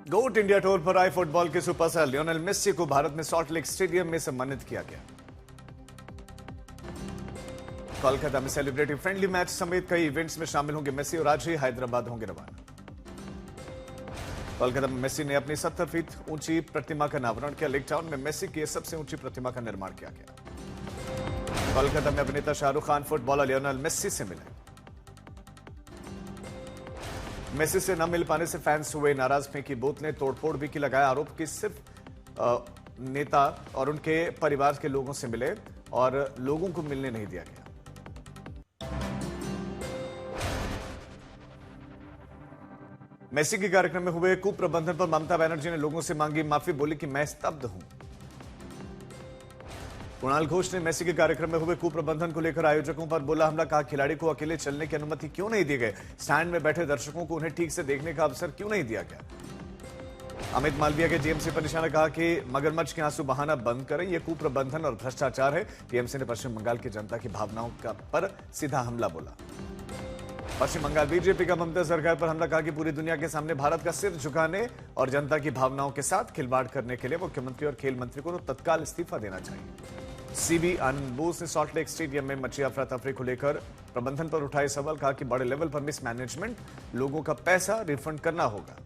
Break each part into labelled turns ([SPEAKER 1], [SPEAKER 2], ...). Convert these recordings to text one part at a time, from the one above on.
[SPEAKER 1] गोट India tour पर आए football के सुपरस्टार लियोनेल मेसी को भारत में सॉल्ट लेक स्टेडियम में सम्मानित किया गया। कोलकाता में सेलिब्रिटी फ्रेंडली मैच समेत कई इवेंट्स में शामिल होंगे मेसी और आज ही हैदराबाद होंगे रवाना। कोलकाता में मेसी ने अपनी 70 फीट ऊंची प्रतिमा का अनावरण किया। लेक टाउन में मेसी की सबसे ऊंची प्रतिमा का निर्माण किया गया। कोलकाता में अभिनेता Shahrukh Khan footballer Lionel Messi से मिले। मेसी से न मिल पाने से फैंस हुए नाराज, फेंकी बोतलें, तोड़फोड़ भी की। लगाया आरोप कि सिर्फ नेता और उनके परिवार के लोगों से मिले और लोगों को मिलने नहीं दिया गया। मेसी के कार्यक्रम में हुए कुप्रबंधन पर ममता बनर्जी ने लोगों से मांगी माफी, बोली कि मैं स्तब्ध हूं। कुणाल घोष ने मेसी के कार्यक्रम में हुए कुप्रबंधन को लेकर आयोजकों पर बोला हमला, कहा खिलाड़ी को अकेले चलने की अनुमति क्यों नहीं दी गई, स्टैंड में बैठे दर्शकों को उन्हें ठीक से देखने का अवसर क्यों नहीं दिया गया। अमित मालविया के टीएमसी पर निशाना, कहा कि मगरमच्छ के आंसू बहाना बंद करें, यह कुप्रबंधन और भ्रष्टाचार है। टीएमसी ने पश्चिम बंगाल की जनता की भावनाओं पर सीधा हमला बोला। पश्चिम बंगाल बीजेपी का ममता सरकार पर हमला, कहा कि पूरी दुनिया के सामने भारत का सिर झुकाने और जनता की भावनाओं के साथ खिलवाड़ करने के लिए मुख्यमंत्री और खेल मंत्री को तत्काल इस्तीफा देना चाहिए। सीबी आनंद बोस ने सॉल्ट लेक स्टेडियम में मची अफरा तफरी को लेकर प्रबंधन पर उठाए सवाल, कहा कि बड़े लेवल पर मिसमैनेजमेंट, लोगों का पैसा रिफंड करना होगा।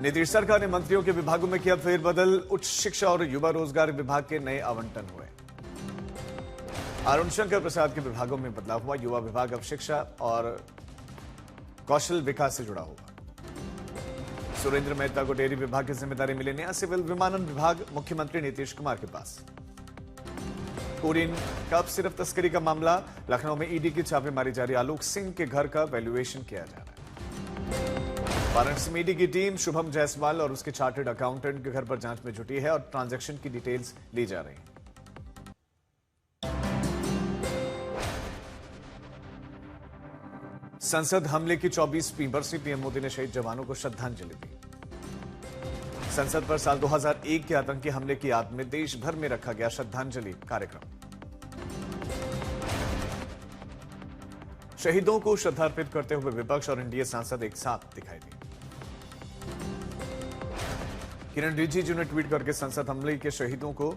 [SPEAKER 1] नीतीश सरकार ने मंत्रियों के विभागों में किया फेरबदल, उच्च शिक्षा और युवा रोजगार विभाग के नए आवंटन हुए। अरुण शंकर प्रसाद के विभागों में बदलाव हुआ। युवा विभाग अब शिक्षा और कौशल विकास से जुड़ा होगा। सुरेंद्र मेहता को डेयरी विभाग की जिम्मेदारी मिली। नया सिविल विमानन विभाग मुख्यमंत्री नीतीश कुमार के पास। कोरियन कप सिर्फ तस्करी का मामला, लखनऊ में ईडी की छापेमारी जारी। आलोक सिंह के घर का वैल्यूएशन किया जा रहा है। वाराणसी में ईडी की टीम शुभम जायसवाल और उसके चार्टर्ड अकाउंटेंट के घर पर जांच में जुटी है और ट्रांजैक्शन की डिटेल्स ली जा रही है। संसद हमले की 24वीं बरसी, पीएम मोदी ने शहीद जवानों को श्रद्धांजलि दी। संसद पर साल 2001 के आतंकी हमले की याद में देश भर में रखा गया श्रद्धांजलि कार्यक्रम। शहीदों को श्रद्धार्पित करते हुए विपक्ष और एनडीए सांसद एक साथ दिखाई दिए। किरण रिजिजू ने ट्वीट करके संसद हमले के शहीदों को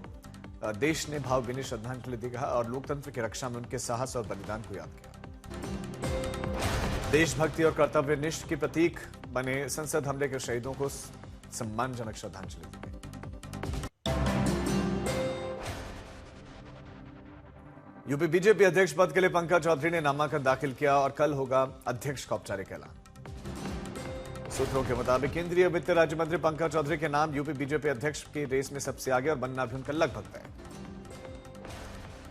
[SPEAKER 1] देश ने भावभीनी श्रद्धांजलि दी और लोकतंत्र की रक्षा में उनके साहस और बलिदान को याद किया। देशभक्ति और कर्तव्यनिष्ठ के प्रतीक बने संसद हमले के शहीदों को सम्मानजनक श्रद्धांजलि दी गई। यूपी बीजेपी अध्यक्ष पद के लिए पंकज चौधरी ने नामांकन दाखिल किया और कल होगा अध्यक्ष का औपचारिक ऐलान। सूत्रों के मुताबिक केंद्रीय वित्त राज्य मंत्री पंकज चौधरी के नाम यूपी बीजेपी अध्यक्ष की रेस में सबसे आगे और बनना भी उनका लगभग तय।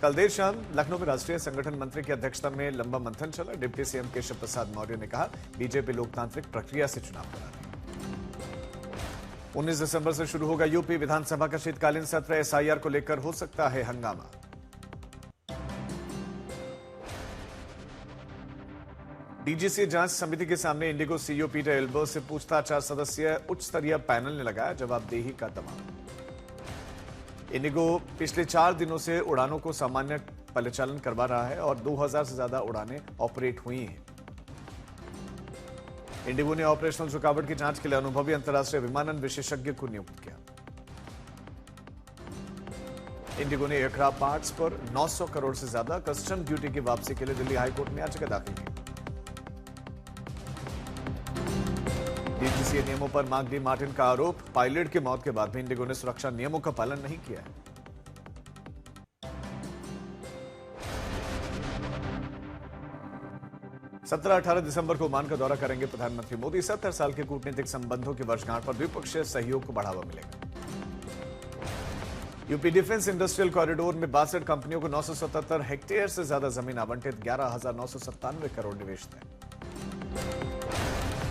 [SPEAKER 1] कल देर शाम लखनऊ में राष्ट्रीय संगठन मंत्री की अध्यक्षता में लंबा मंथन चला। डिप्टी सीएम केशव प्रसाद मौर्य ने कहा बीजेपी लोकतांत्रिक प्रक्रिया से चुनाव करा रही है। 19 दिसंबर से शुरू होगा यूपी विधानसभा का शीतकालीन सत्र। एसआईआर को लेकर हो सकता है हंगामा। डीजीसी जांच समिति के सामने इंडिगो सीईओ पीटर एल्बर्ट से पूछताछ। 4 सदस्यीय उच्च स्तरीय पैनल ने लगाया जवाबदेही का दबाव। इंडिगो पिछले 4 दिनों से उड़ानों को सामान्य परिचालन करवा रहा है और 2000 से ज्यादा उड़ानें ऑपरेट हुई हैं। इंडिगो ने ऑपरेशनल रुकावट की जांच के लिए अनुभवी अंतर्राष्ट्रीय विमानन विशेषज्ञ को नियुक्त किया। इंडिगो ने एयरक्राफ्ट पार्ट्स पर 900 करोड़ से ज्यादा कस्टम ड्यूटी की वापसी के लिए दिल्ली हाईकोर्ट में याचिका दाखिल की। डीजीसीए नियमों पर मार्क डी मार्टिन का आरोप, पायलट की मौत के बाद भी इंडिगो ने सुरक्षा नियमों का पालन नहीं किया है। सत्रह 18 दिसंबर को ओमान का दौरा करेंगे प्रधानमंत्री मोदी। 70 साल के कूटनीतिक संबंधों की वर्षगांठ पर द्विपक्षीय सहयोग को बढ़ावा मिलेगा। यूपी डिफेंस इंडस्ट्रियल कॉरिडोर में 62 कंपनियों को 977 हेक्टेयर से ज्यादा जमीन आवंटित। 11,997 करोड़ निवेश तय।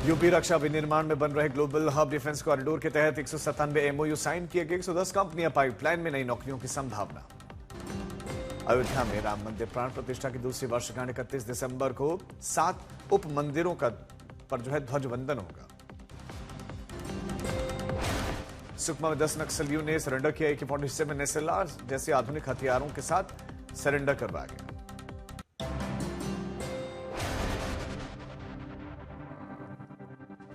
[SPEAKER 1] यूपी रक्षा विनिर्माण में बन रहे ग्लोबल हब डिफेंस कॉरिडोर के तहत 197 एमओयू साइन किए गए। 110 कंपनियां पाइपलाइन में, नई नौकरियों की संभावना। अयोध्या में राम मंदिर प्राण प्रतिष्ठा की दूसरी वर्षगांठ 31 दिसंबर को 7 उप मंदिरों पर ध्वजवंदन होगा। सुकमा में 10 नक्सलियों ने सरेंडर किया। AK-47 SLR जैसे आधुनिक हथियारों के साथ सरेंडर करवाया गया।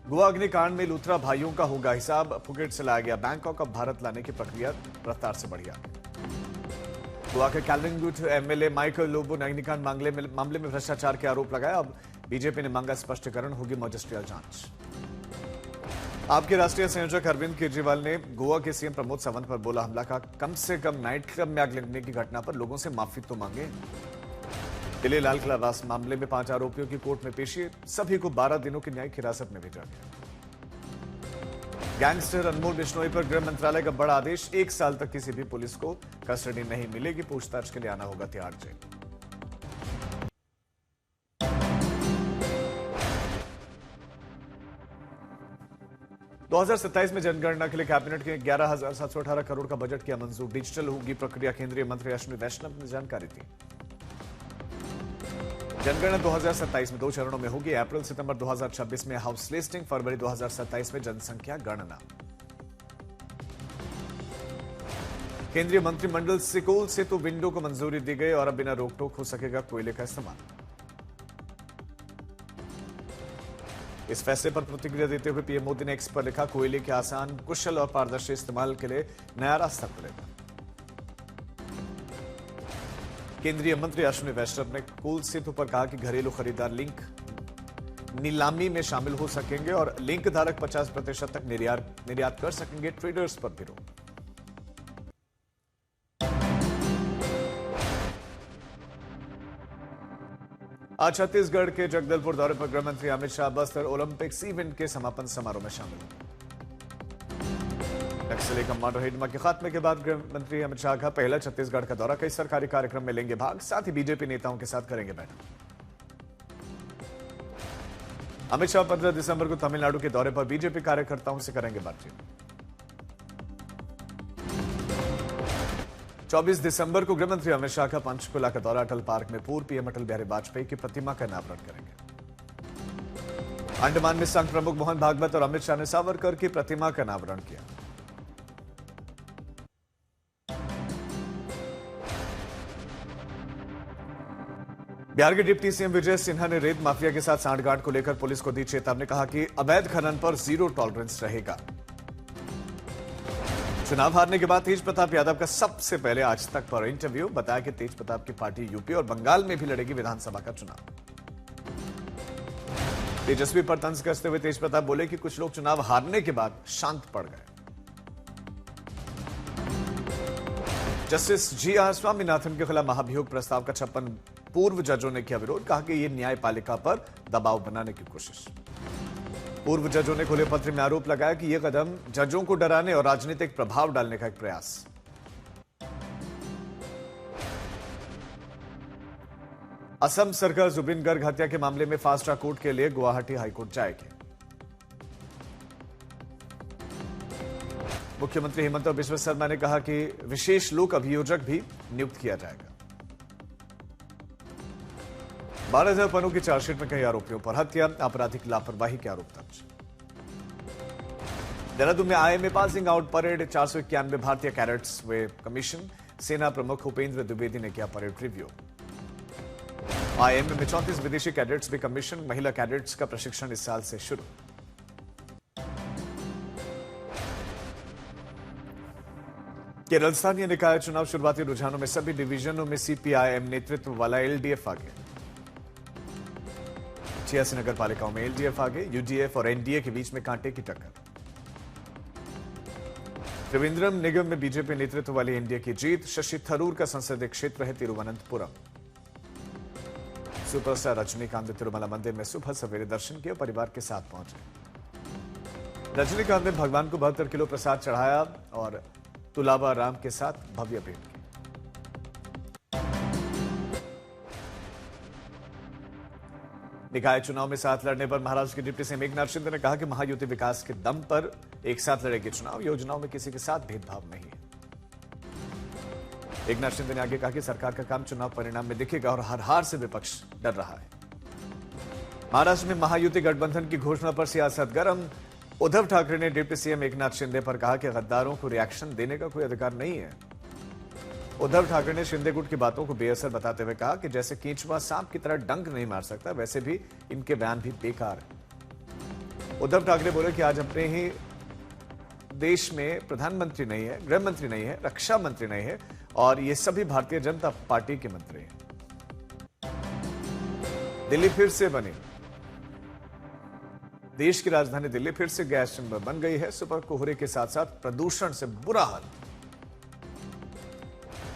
[SPEAKER 1] गोवा अग्निकांड में लूथरा भाइयों का होगा हिसाब। फुकेट से लाया गया बैंकॉक, अब भारत लाने की प्रक्रिया रफ्तार से बढ़ी आगे। गोवा के कैलरिंगुट एमएलए माइकल लोबो ने अग्निकांड मामले में भ्रष्टाचार के आरोप लगाया। अब बीजेपी ने मांगा स्पष्टीकरण, होगी मजिस्ट्रियल जांच। आपके राष्ट्रीय संयोजक अरविंद केजरीवाल ने गोवा के सीएम प्रमोद सावंत पर बोला हमला का। कम से कम नाइट क्लब में आग लगने की घटना पर लोगों से माफी तो मांगे। दिल्ली लाल किला वास मामले में 5 आरोपियों की कोर्ट में पेशी, सभी को 12 दिनों की न्यायिक हिरासत में भेजा गया। गैंगस्टर अनमोल बिश्नोई पर गृह मंत्रालय का बड़ा आदेश, 1 साल तक किसी भी पुलिस को कस्टडी नहीं मिलेगी। पूछताछ के लिए आना होगा तिहाड़ जेल। दो 2027 में जनगणना के लिए कैबिनेट के 11,718 करोड़ का बजट किया मंजूर। डिजिटल होगी प्रक्रिया, केंद्रीय मंत्री अश्विनी वैष्णव ने जानकारी दी। जनगणना 2027 में 2 चरणों में होगी। अप्रैल सितंबर 2026 में हाउस लिस्टिंग, फरवरी 2027 में जनसंख्या गणना। केंद्रीय मंत्रिमंडल से कोल सेतु विंडो को मंजूरी दी गई और अब बिना रोक टोक हो सकेगा कोयले का इस्तेमाल। इस फैसले पर प्रतिक्रिया देते हुए पीएम मोदी ने एक्स पर लिखा, कोयले के आसान, कुशल और पारदर्शी इस्तेमाल के लिए नया रास्ता खुलेगा। केंद्रीय मंत्री अश्विनी वैष्णव ने कोल सेतु पर कहा कि घरेलू खरीदार लिंक नीलामी में शामिल हो सकेंगे और लिंक धारक 50% तक निर्यात कर सकेंगे। ट्रेडर्स पर भी रोक। आज छत्तीसगढ़ के जगदलपुर दौरे पर गृह मंत्री अमित शाह बस्तर ओलंपिक्स इवेंट के समापन समारोह में शामिल हुए। नक्सली कमांडर हिडमा के खात्मे के बाद गृह मंत्री अमित शाह का पहला छत्तीसगढ़ का दौरा, कई सरकारी कार्यक्रम में लेंगे भाग, साथ ही बीजेपी नेताओं के साथ करेंगे बैठक। अमित शाह 15 दिसंबर को तमिलनाडु के दौरे पर बीजेपी कार्यकर्ताओं से करेंगे बातचीत। 24 दिसंबर को गृह मंत्री अमित शाह का पंचकुला का दौरा, अटल पार्क में पूर्व पीएम अटल बिहारी वाजपेयी की प्रतिमा का अनावरण करेंगे। अंडमान में संघ प्रमुख मोहन भागवत और अमित शाह ने सावरकर की प्रतिमा का अनावरण किया। बिहार के डिप्टी सीएम विजय सिन्हा ने रेत माफिया के साथ सांठगांठ को लेकर पुलिस को दी चेतावनी, कहा कि अवैध खनन पर 0 टॉलरेंस रहेगा। चुनाव हारने के बाद तेज प्रताप यादव का सबसे पहले आज तक पर इंटरव्यू, बताया कि तेज प्रताप की पार्टी यूपी और बंगाल में भी लड़ेगी विधानसभा का चुनाव। तेजस्वी पर तंज कसते हुए तेज प्रताप बोले कि कुछ लोग चुनाव हारने के बाद शांत पड़ गए। जस्टिस जीआर स्वामीनाथन के खिलाफ महाभियोग प्रस्ताव का 56 पूर्व जजों ने किया विरोध, कहा कि यह न्यायपालिका पर दबाव बनाने की कोशिश। पूर्व जजों ने खुले पत्र में आरोप लगाया कि यह कदम जजों को डराने और राजनीतिक प्रभाव डालने का एक प्रयास। असम सरकार जुबिन गर्ग हत्या के मामले में फास्ट ट्रैक कोर्ट के लिए गुवाहाटी हाईकोर्ट जाएगी। मुख्यमंत्री हेमंत बिश्व शर्मा ने कहा कि विशेष लोक अभियोजक भी नियुक्त किया जाएगा। 12,000 पन्नों की चार्जशीट में कई आरोपियों पर हत्या, आपराधिक लापरवाही के आरोप दर्ज। देहरादून में आईएमए पासिंग आउट परेड, 491 भारतीय कैडेट्स हुए कमीशन। सेना प्रमुख उपेंद्र द्विवेदी ने किया परेड रिव्यू। आईएमए में 34 विदेशी कैडेट्स भी कमीशन। महिला कैडेट्स का प्रशिक्षण इस साल से शुरू। केरल स्थानीय निकाय चुनाव, शुरुआती रुझानों में सभी डिवीजनों में सीपीआईएम नेतृत्व वाला एलडीएफ आगे। 86 नगर पालिकाओं में एलडीएफ आगे, यूडीएफ और एनडीए के बीच में कांटे की टक्कर। त्रिवेंद्रम निगम में बीजेपी नेतृत्व वाली एनडीए की जीत। शशि थरूर का संसदीय क्षेत्र है तिरुवनंतपुरम। सुपरस्टार रजनीकांत तिरुमला मंदिर में सुबह सवेरे दर्शन किए, परिवार के साथ पहुंचे। रजनीकांत ने भगवान को 72 किलो प्रसाद चढ़ाया और तुलाबा राम के साथ भव्य भेंट की। निकाय चुनाव में साथ लड़ने पर महाराष्ट्र के डिप्टी सीएम एकनाथ शिंदे ने कहा कि महायुति विकास के दम पर एक साथ लड़ेगी चुनाव, योजनाओं में किसी के साथ भेदभाव नहीं है। एकनाथ शिंदे ने आगे कहा कि सरकार का काम चुनाव परिणाम में दिखेगा और हर हार से विपक्ष डर रहा है। महाराष्ट्र में महायुति गठबंधन की घोषणा पर सियासत गर्म। उद्धव ठाकरे ने डिप्टी सीएम एकनाथ शिंदे पर कहा कि गद्दारों को रिएक्शन देने का कोई अधिकार नहीं है। उद्धव ठाकरे ने शिंदे गुट की बातों को बेअसर बताते हुए कहा कि जैसे कीचुआ सांप की तरह डंक नहीं मार सकता, वैसे भी इनके बयान भी बेकार है। उद्धव ठाकरे बोले कि आज अपने ही देश में प्रधानमंत्री नहीं है, गृह मंत्री नहीं है, रक्षा मंत्री नहीं है और ये सभी भारतीय जनता पार्टी के मंत्री हैं। दिल्ली फिर से बनी। देश की राजधानी दिल्ली फिर से गैस चैम्बर बन गई है। सुबह कोहरे के साथ साथ प्रदूषण से बुरा हाल।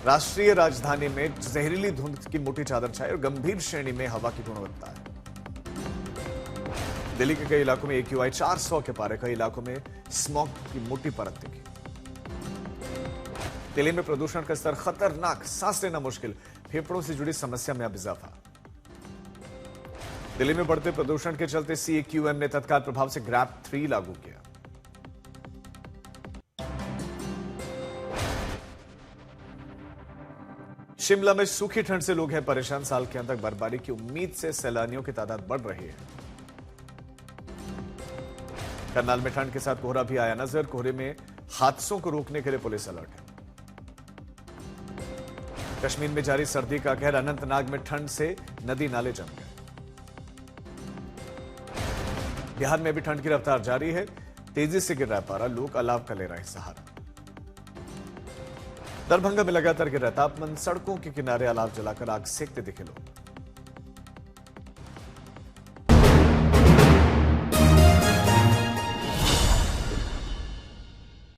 [SPEAKER 1] राष्ट्रीय राजधानी में जहरीली धुंध की मोटी चादर छाई और गंभीर श्रेणी में हवा की गुणवत्ता है। दिल्ली के कई इलाकों में AQI 400 के पारे, कई इलाकों में स्मॉग की मोटी परत दिखी। दिल्ली में प्रदूषण का स्तर खतरनाक, सांस लेना मुश्किल, फेफड़ों से जुड़ी समस्या में अब इजाफा। दिल्ली में बढ़ते प्रदूषण के चलते CAQM ने तत्काल प्रभाव से ग्रैप 3 लागू किया। शिमला में सूखी ठंड से लोग हैं परेशान। साल के अंत तक बर्फबारी की उम्मीद से सैलानियों की तादाद बढ़ रही है। करनाल में ठंड के साथ कोहरा भी आया नजर। कोहरे में हादसों को रोकने के लिए पुलिस अलर्ट है। कश्मीर में जारी सर्दी का कहर। अनंतनाग में ठंड से नदी नाले जम गए। बिहार में भी ठंड की रफ्तार जारी है। तेजी से गिर रहा है पारा, लोग अलाव का ले रहे हैं सहारा। दरभंगा में लगातार गिर रहा तापमान। सड़कों के किनारे अलाव जलाकर आग सेकते दिखे लोग।